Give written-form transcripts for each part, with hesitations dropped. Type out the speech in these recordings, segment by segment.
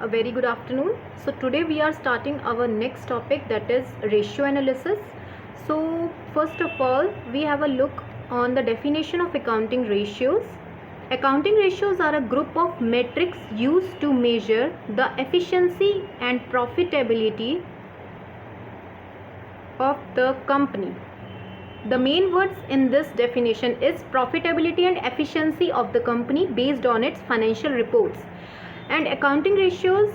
A very good afternoon. So today we are starting our next topic, that is ratio analysis. So first of all, we have a look on the definition of accounting ratios. Accounting ratios are a group of metrics used to measure the efficiency and profitability of the company. The main words in this definition is profitability and efficiency of the company based on its financial reports. And accounting ratios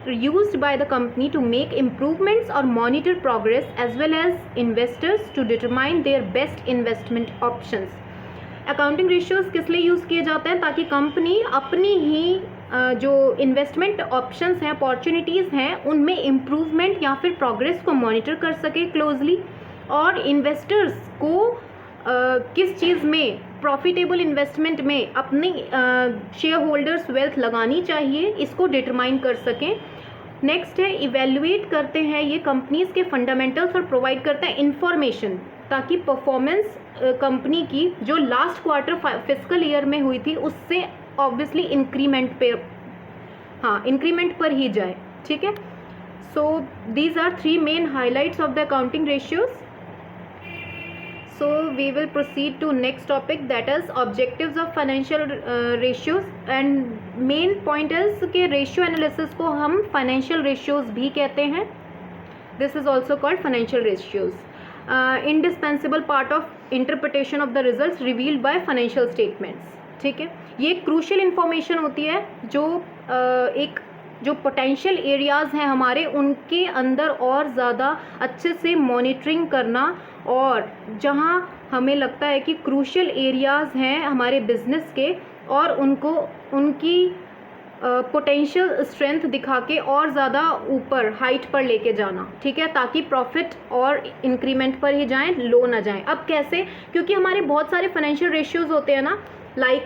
are used by the company to make improvements or monitor progress, as well as investors to determine their best investment options. Accounting ratios किस लिए use किए जाते हैं? ताकि company अपनी ही जो investment options हैं, opportunities हैं, उनमें इम्प्रूवमेंट या फिर प्रोग्रेस को मॉनिटर कर सके क्लोजली, और इन्वेस्टर्स को किस चीज़ में, प्रॉफिटेबल इन्वेस्टमेंट में अपनी शेयर होल्डर्स वेल्थ लगानी चाहिए, इसको डिटरमाइन कर सकें. नेक्स्ट है इवेल्युएट करते हैं ये कंपनीज़ के फंडामेंटल्स और प्रोवाइड करते हैं इंफॉर्मेशन, ताकि परफॉर्मेंस कंपनी की जो लास्ट क्वार्टर फिस्कल ईयर में हुई थी उससे ऑब्वियसली इंक्रीमेंट पर ही जाए. ठीक है. So these are 3 main highlights of the accounting ratios. So we will proceed to next topic, that is objectives of financial ratios. And main point is कि ratio analysis को हम financial ratios भी कहते हैं. This is also called financial ratios. Indispensable part of interpretation of the results revealed by financial statements. ठीक है. ये crucial information होती है जो एक जो पोटेंशियल एरियाज़ हैं हमारे, उनके अंदर और ज़्यादा अच्छे से मॉनिटरिंग करना, और जहां हमें लगता है कि क्रूशियल एरियाज़ हैं हमारे बिजनेस के, और उनको उनकी पोटेंशियल स्ट्रेंथ दिखा के और ज़्यादा ऊपर हाइट पर लेके जाना. ठीक है. ताकि प्रॉफिट और इंक्रीमेंट पर ही जाएं, लो ना जाएं. अब कैसे? क्योंकि हमारे बहुत सारे फाइनेंशियल रेशियोज़ होते हैं ना, like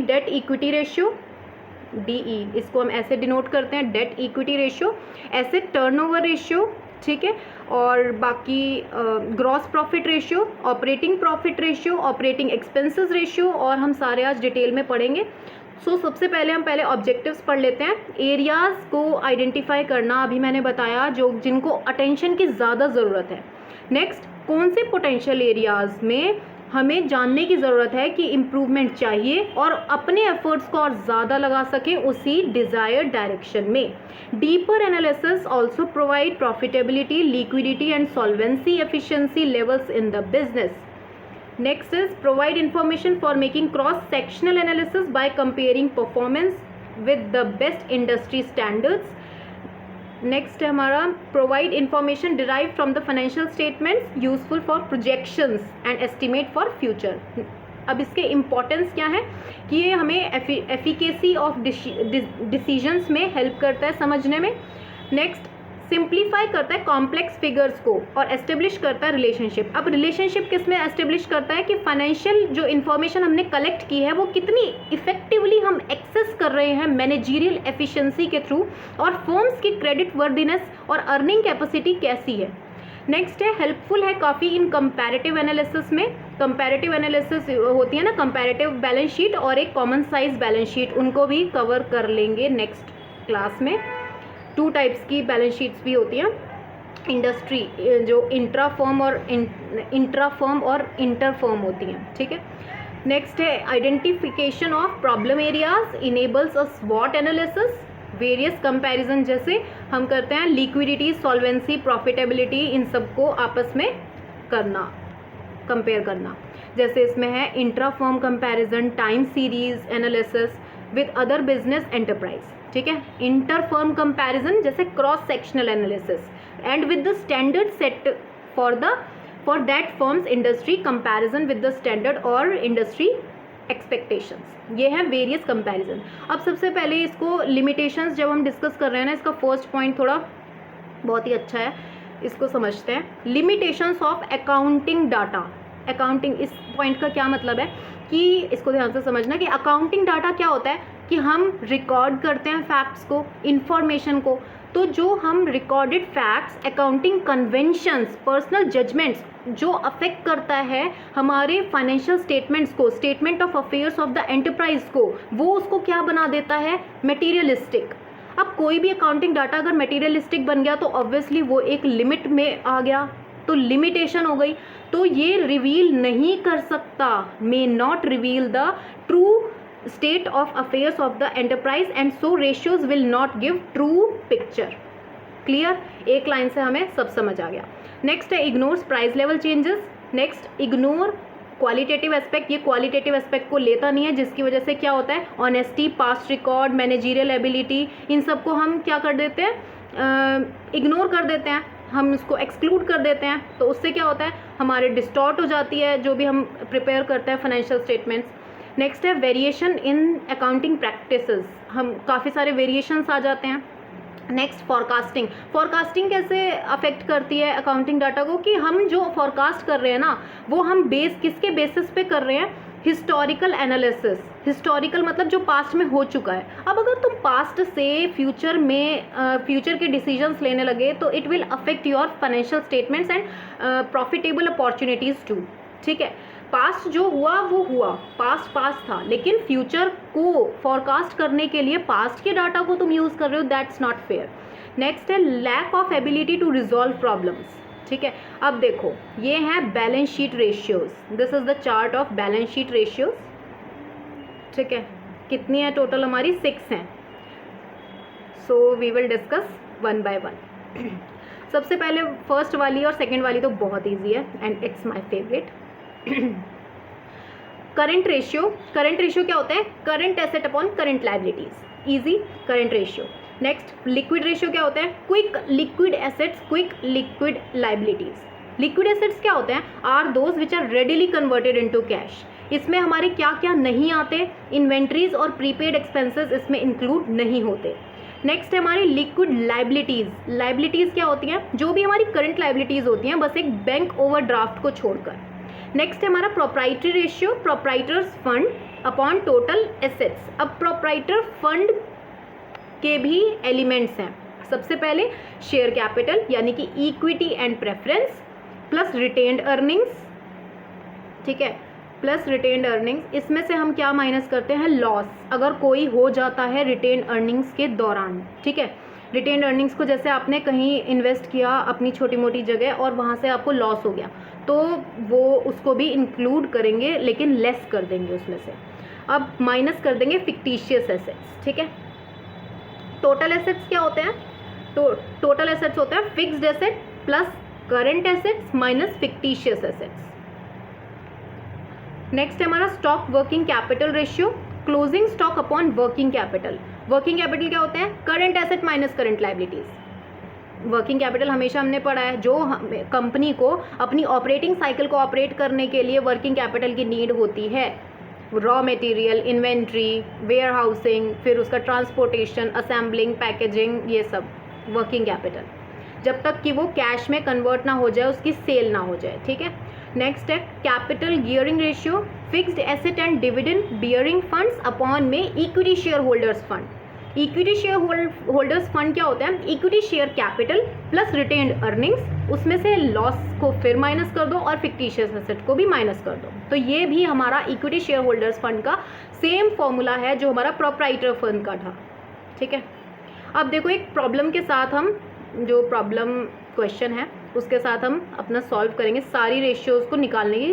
debt equity ratio, DE, इसको हम ऐसे डिनोट करते हैं, debt equity ratio, asset turnover ratio. ठीक है. और बाकी gross profit ratio, operating profit ratio, operating expenses ratio, और हम सारे आज डिटेल में पढ़ेंगे. सो सबसे पहले हम ऑब्जेक्टिव्स पढ़ लेते हैं. एरियाज़ को आइडेंटिफाई करना अभी मैंने बताया, जिनको अटेंशन की ज़्यादा ज़रूरत है. नेक्स्ट, कौन से पोटेंशियल एरियाज़ में हमें जानने की ज़रूरत है कि इम्प्रूवमेंट चाहिए, और अपने एफर्ट्स को और ज़्यादा लगा सकें उसी डिज़ायर्ड डायरेक्शन में. Deeper analysis also provide profitability, liquidity and solvency efficiency levels in the business. Next is provide information for making cross sectional analysis by comparing performance with the best industry standards. Next है हमारा provide information derive from the financial statements useful for projections and estimate for future. अब इसके importance क्या है कि ये हमें efficacy of decisions में हेल्प करता है समझने में. नेक्स्ट, सिंप्लीफाई करता है कॉम्प्लेक्स फिगर्स को और एस्टेब्लिश करता है रिलेशनशिप. अब रिलेशनशिप किस में एस्टेब्लिश करता है कि फाइनेंशियल जो इन्फॉर्मेशन हमने कलेक्ट की है वो कितनी इफेक्टिवली हम एक्सेस कर रहे हैं मैनेजरियल एफिशिएंसी के थ्रू, और फर्म्स की क्रेडिट वर्दीनेस और अर्निंग कैपेसिटी कैसी है. नेक्स्ट है हेल्पफुल है काफ़ी इन कंपैरेटिव एनालिसिस में. कंपैरेटिव एनालिसिस होती है ना, कंपैरेटिव बैलेंस शीट और एक कॉमन साइज बैलेंस शीट, उनको भी कवर कर लेंगे नेक्स्ट क्लास में. 2 टाइप्स की बैलेंस शीट्स भी होती हैं इंडस्ट्री, जो इंट्रा फर्म और इंटर फर्म होती हैं. ठीक है. नेक्स्ट है identification of problem areas enables a स्वॉट एनालिसिस. वेरियस कंपैरिजन जैसे हम करते हैं, लिक्विडिटी, सॉल्वेंसी, प्रॉफिटेबिलिटी, इन सबको आपस में कंपेयर करना. जैसे इसमें है intra firm comparison, time series analysis with other business enterprise. ठीक है. इंटर फर्म कंपैरिजन जैसे cross sectional analysis, and with the standard set for that firms industry comparison with the standard और इंडस्ट्री एक्सपेक्टेशंस. ये है various comparison. अब सबसे पहले इसको लिमिटेशंस जब हम डिस्कस कर रहे हैं ना, इसका फर्स्ट पॉइंट थोड़ा बहुत ही अच्छा है, इसको समझते हैं. Limitations of accounting data. Accounting, इस पॉइंट का क्या मतलब है कि इसको ध्यान से समझना कि अकाउंटिंग डाटा क्या होता है कि हम रिकॉर्ड करते हैं फैक्ट्स को, इंफॉर्मेशन को. तो जो हम recorded facts, accounting conventions, personal judgements जो अफेक्ट करता है हमारे फाइनेंशियल स्टेटमेंट्स को, statement of affairs of the enterprise को, वो उसको क्या बना देता है, मटेरियलिस्टिक। अब कोई भी अकाउंटिंग डाटा अगर मटेरियलिस्टिक बन गया तो ऑब्वियसली वो एक लिमिट में आ गया, तो लिमिटेशन हो गई, तो ये रिवील नहीं कर सकता, may not reveal the true state of affairs of the enterprise and so ratios will not give true picture. Clear, एक लाइन से हमें सब समझ आ गया। नेक्स्ट है ignores price level changes. Next ignore qualitative aspect, ये क्वालिटेटिव एस्पेक्ट को लेता नहीं है, जिसकी वजह से क्या होता है, honesty, past record, managerial ability, इन सब को हम क्या कर देते हैं, इग्नोर कर देते हैं, हम उसको एक्सक्लूड कर देते हैं। तो उससे क्या होता है, हमारे डिस्टॉर्ट हो जाती है जो भी हम प्रिपेयर करते हैं फाइनेंशियल स्टेटमेंट्स। नेक्स्ट है वेरिएशन इन अकाउंटिंग प्रैक्टिसेस, हम काफ़ी सारे वेरिएशंस आ जाते हैं। नेक्स्ट फॉरकास्टिंग, फॉरकास्टिंग कैसे अफेक्ट करती है अकाउंटिंग डाटा को, कि हम जो फॉरकास्ट कर रहे हैं ना वो हम किसके बेसिस पे कर रहे हैं, हिस्टोरिकल एनालिसिस। हिस्टोरिकल मतलब जो पास्ट में हो चुका है। अब अगर तुम पास्ट से फ्यूचर में फ्यूचर के डिसीजंस लेने लगे तो it will affect your financial statements and profitable opportunities too. ठीक है, पास्ट जो हुआ वो हुआ, पास्ट था, लेकिन फ्यूचर को फॉरकास्ट करने के लिए पास्ट के डाटा को तुम यूज़ कर रहे हो, दैट्स नॉट फेयर। नेक्स्ट है lack of ability to resolve problems. ठीक है, अब देखो ये हैं balance sheet ratios, this is the chart of balance sheet ratios. ठीक है, कितनी है टोटल, हमारी 6 हैं। So we will discuss one by one. सबसे पहले फर्स्ट वाली और सेकेंड वाली तो बहुत ईजी है and it's my favourite. Current ratio, current ratio क्या होता है, current asset upon current liabilities, easy current ratio. Next liquid ratio क्या होता है, quick liquid assets, quick liquid liabilities. Liquid assets क्या होते हैं, are those which are readily converted into cash. इसमें हमारे क्या क्या नहीं आते, इन्वेंट्रीज और प्रीपेड एक्सपेंसेस इसमें इंक्लूड नहीं होते। नेक्स्ट है हमारी लिक्विड लायबिलिटीज। लायबिलिटीज क्या होती हैं, जो भी हमारी करंट लायबिलिटीज होती हैं बस एक बैंक ओवरड्राफ्ट को छोड़कर। नेक्स्ट है हमारा proprietary ratio, proprietors fund upon total assets. अब प्रोप्राइटर फंड के भी एलिमेंट्स हैं, सबसे पहले शेयर कैपिटल यानी कि equity and preference plus retained earnings. ठीक है, प्लस रिटेन्ड अर्निंग्स, इसमें से हम क्या माइनस करते हैं, लॉस, अगर कोई हो जाता है रिटेन्ड अर्निंग्स के दौरान। ठीक है, रिटेन्ड अर्निंग्स को जैसे आपने कहीं इन्वेस्ट किया अपनी छोटी मोटी जगह और वहाँ से आपको लॉस हो गया तो वो उसको भी इंक्लूड करेंगे लेकिन लेस कर देंगे उसमें से। अब माइनस कर देंगे फिक्टिशियस एसेट्स। ठीक है, टोटल एसेट्स क्या होते हैं, तो टोटल एसेट्स होते हैं fixed asset plus current assets minus fictitious assets. Next है हमारा stock working capital ratio, closing stock upon working capital. Working capital क्या होते हैं, current asset minus current liabilities. Working capital हमेशा हमने पढ़ा है, जो कंपनी को अपनी ऑपरेटिंग साइकिल को ऑपरेट करने के लिए वर्किंग कैपिटल की नीड होती है, raw material, inventory, warehousing, फिर उसका ट्रांसपोर्टेशन, असेंबलिंग, पैकेजिंग, ये सब वर्किंग कैपिटल, जब तक कि वो कैश में कन्वर्ट ना हो जाए, उसकी सेल ना हो जाए। ठीक है, नेक्स्ट है capital gearing ratio, fixed asset and dividend bearing funds upon में equity share holders fund. Equity share holders fund क्या होता है, equity share capital plus retained earnings, उसमें से लॉस को फिर माइनस कर दो और फिक्टिशियस एसेट को भी माइनस कर दो। तो ये भी हमारा इक्विटी शेयर होल्डर्स फंड का सेम फॉर्मूला है जो हमारा प्रोप्राइटर फंड का था। ठीक है, अब देखो एक प्रॉब्लम के साथ हम, जो प्रॉब्लम क्वेश्चन है उसके साथ हम अपना सॉल्व करेंगे, सारी रेशियोज़ को निकालने की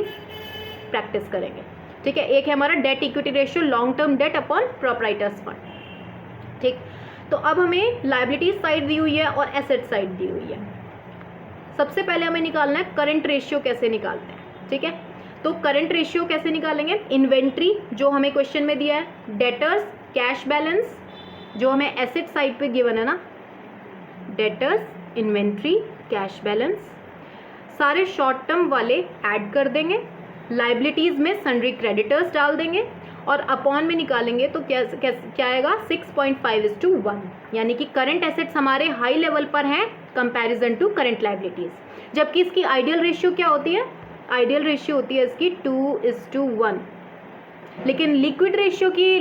प्रैक्टिस करेंगे। ठीक है, एक है हमारा debt equity ratio, long term debt upon proprietors fund. ठीक, तो अब हमें लायबिलिटीज साइड दी हुई है और एसेट साइड दी हुई है। सबसे पहले हमें निकालना है करंट रेशियो कैसे निकालते हैं। ठीक है, तो करंट रेशियो कैसे निकालेंगे, इन्वेंट्री जो हमें क्वेश्चन में दिया है, डेटर्स, कैश बैलेंस जो हमें एसेट साइड पे गिवन है ना, डेटर्स, इन्वेंट्री, कैश बैलेंस, सारे शॉर्ट टर्म वाले ऐड कर देंगे, लायबिलिटीज़ में सन्ड्री क्रेडिटर्स डाल देंगे और अपॉन में निकालेंगे तो क्या आएगा 6.5:1, यानी कि करंट एसेट्स हमारे हाई लेवल पर हैं कंपैरिजन टू करंट लायबिलिटीज़, जबकि इसकी आइडियल रेशियो क्या होती है, आइडियल रेशियो होती है इसकी 2:1, लेकिन लिक्विड रेशियो की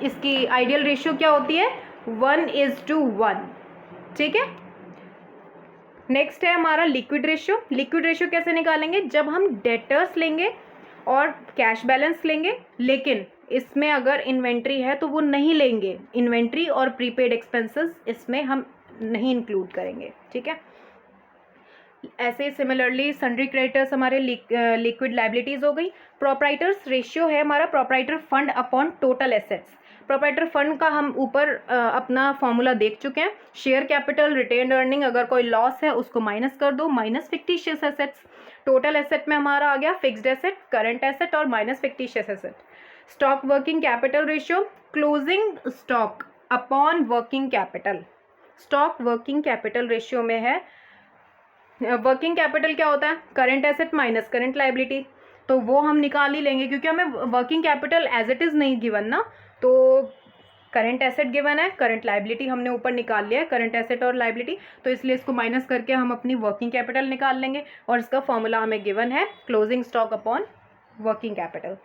इसकी आइडियल रेशियो क्या होती है 1:1। ठीक है, नेक्स्ट है हमारा लिक्विड रेशियो। लिक्विड रेशियो कैसे निकालेंगे? जब हम डेटर्स लेंगे और कैश बैलेंस लेंगे, लेकिन इसमें अगर इन्वेंट्री है तो वो नहीं लेंगे, इन्वेंट्री और प्रीपेड एक्सपेंसेस इसमें हम नहीं इंक्लूड करेंगे, ठीक है। ऐसे सिमिलरली सन्ड्री क्रेडिटर्स हमारे लिक्विड लाइबिलिटीज हो गई। प्रोप्राइटर्स रेशियो है हमारा proprietor fund upon total assets. Proprietor fund का हम ऊपर अपना फॉर्मूला देख चुके हैं। शेयर कैपिटल, रिटेन्ड अर्निंग, अगर कोई लॉस है उसको माइनस कर दो, minus fictitious assets. Total asset में हमारा आ गया फिक्स्ड एसेट, करंट एसेट और minus fictitious asset. Stock working capital ratio, closing stock upon working capital. Stock working capital ratio में है, वर्किंग कैपिटल क्या होता है? Current asset minus current liability, तो वो हम निकाल ही लेंगे क्योंकि हमें working capital as it is नहीं गिवन ना, तो करंट एसेट गिवन है, करंट लाइबिलिटी हमने ऊपर निकाल लिया है, करंट एसेट और लाइबिलिटी, तो इसलिए इसको माइनस करके हम अपनी वर्किंग कैपिटल निकाल लेंगे और इसका फॉर्मूला हमें गिवन है closing stock upon working capital.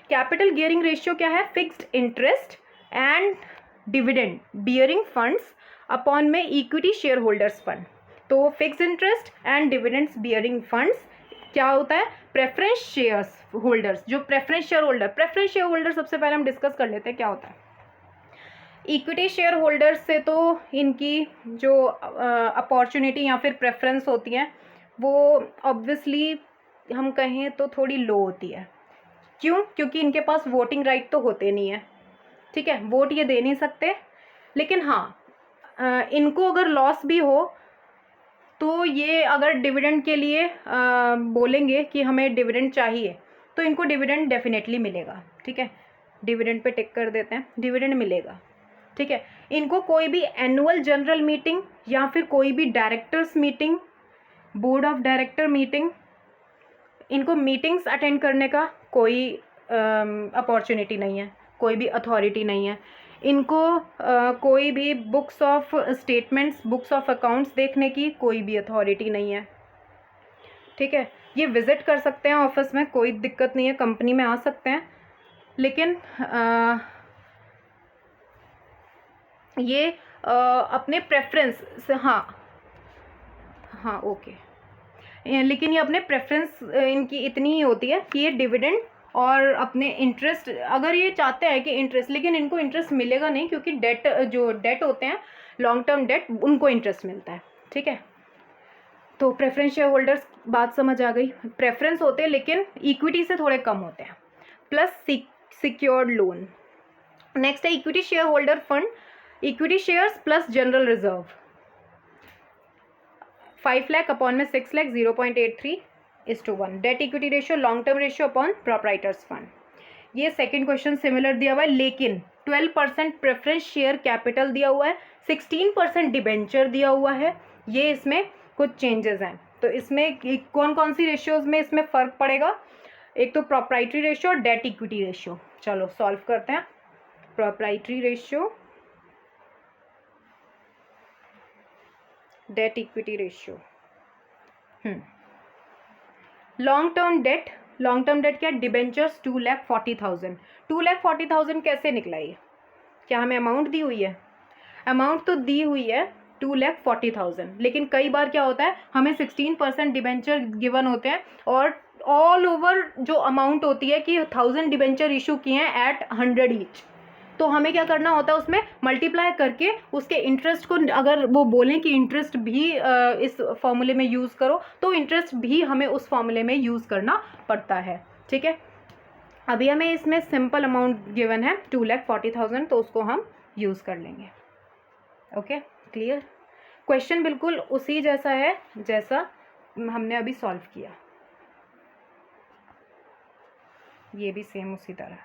Capital gearing ratio क्या है? Fixed interest and dividend bearing funds upon में इक्विटी शेयर होल्डर्स फंड। तो fixed interest and dividends bearing funds क्या होता है? प्रेफरेंस शेयर्स होल्डर्स, जो प्रेफरेंस शेयर होल्डर सबसे पहले हम डिस्कस कर लेते हैं क्या होता है। इक्विटी शेयर होल्डर्स से तो इनकी जो अपॉर्चुनिटी या फिर प्रेफरेंस होती है वो ऑब्वियसली हम कहें तो थोड़ी लो होती है। क्यों? क्योंकि इनके पास वोटिंग राइट तो होते नहीं है, ठीक है, वोट ये दे नहीं सकते। लेकिन हाँ, इनको अगर लॉस भी हो तो ये अगर डिविडेंड के लिए बोलेंगे कि हमें डिविडेंड चाहिए तो इनको डिविडेंड डेफिनेटली मिलेगा, ठीक है। डिविडेंड पे टिक कर देते हैं, डिविडेंड मिलेगा, ठीक है। इनको कोई भी एनुअल जनरल मीटिंग या फिर कोई भी directors meeting, board of director meeting, इनको मीटिंग्स अटेंड करने का कोई अपॉर्चुनिटी नहीं है, कोई भी अथॉरिटी नहीं है। इनको कोई भी books of statements, books of accounts देखने की कोई भी अथॉरिटी नहीं है, ठीक है। ये विज़िट कर सकते हैं ऑफिस में, कोई दिक्कत नहीं है, कंपनी में आ सकते हैं, लेकिन ये अपने प्रेफरेंस से, हाँ ओके, लेकिन ये अपने प्रेफरेंस इनकी इतनी ही होती है कि ये डिविडेंड और अपने इंटरेस्ट, अगर ये चाहते हैं कि इंटरेस्ट, लेकिन इनको इंटरेस्ट मिलेगा नहीं क्योंकि डेट, जो डेट होते हैं लॉन्ग टर्म डेट, उनको इंटरेस्ट मिलता है, ठीक है। तो प्रेफरेंस शेयर होल्डर्स बात समझ आ गई। प्रेफरेंस होते हैं लेकिन इक्विटी से थोड़े कम होते हैं, प्लस सिक्योर्ड लोन। नेक्स्ट है equity share holder fund, equity shares plus general reserve. 5 lakh upon में 6 lakh, 0.83:1। Debt equity ratio, long term ratio upon proprietors fund. ये सेकंड क्वेश्चन सिमिलर दिया हुआ है, लेकिन 12% प्रेफरेंस शेयर कैपिटल दिया हुआ है, 16% डिबेंचर दिया हुआ है। ये इसमें कुछ चेंजेस हैं। तो इसमें कौन कौन सी रेशियोज में इसमें फ़र्क पड़ेगा? एक तो प्रोप्राइटरी रेशियो और डेट इक्विटी रेशियो। चलो सॉल्व करते हैं। Proprietary ratio, debt equity ratio. Long term debt, long term debt क्या? डिबेंचर्स 2,40,000। 2,40,000 कैसे निकला ये? क्या हमें अमाउंट दी हुई है? अमाउंट तो दी हुई है 2,40,000, लेकिन कई बार क्या होता है हमें 16% डिबेंचर गिवन होते हैं और ऑल ओवर जो अमाउंट होती है कि 1000 डिबेंचर इशू किए हैं एट 100 ईच, तो हमें क्या करना होता है उसमें मल्टीप्लाई करके उसके इंटरेस्ट को, अगर वो बोलें कि इंटरेस्ट भी इस फॉर्मूले में यूज़ करो तो इंटरेस्ट भी हमें उस फॉर्मूले में यूज़ करना पड़ता है, ठीक है। अभी हमें इसमें सिंपल अमाउंट गिवन है 2,40,000, तो उसको हम यूज़ कर लेंगे। Okay, clear? क्वेश्चन बिल्कुल उसी जैसा है जैसा हमने अभी सॉल्व किया, ये भी सेम उसी तरह।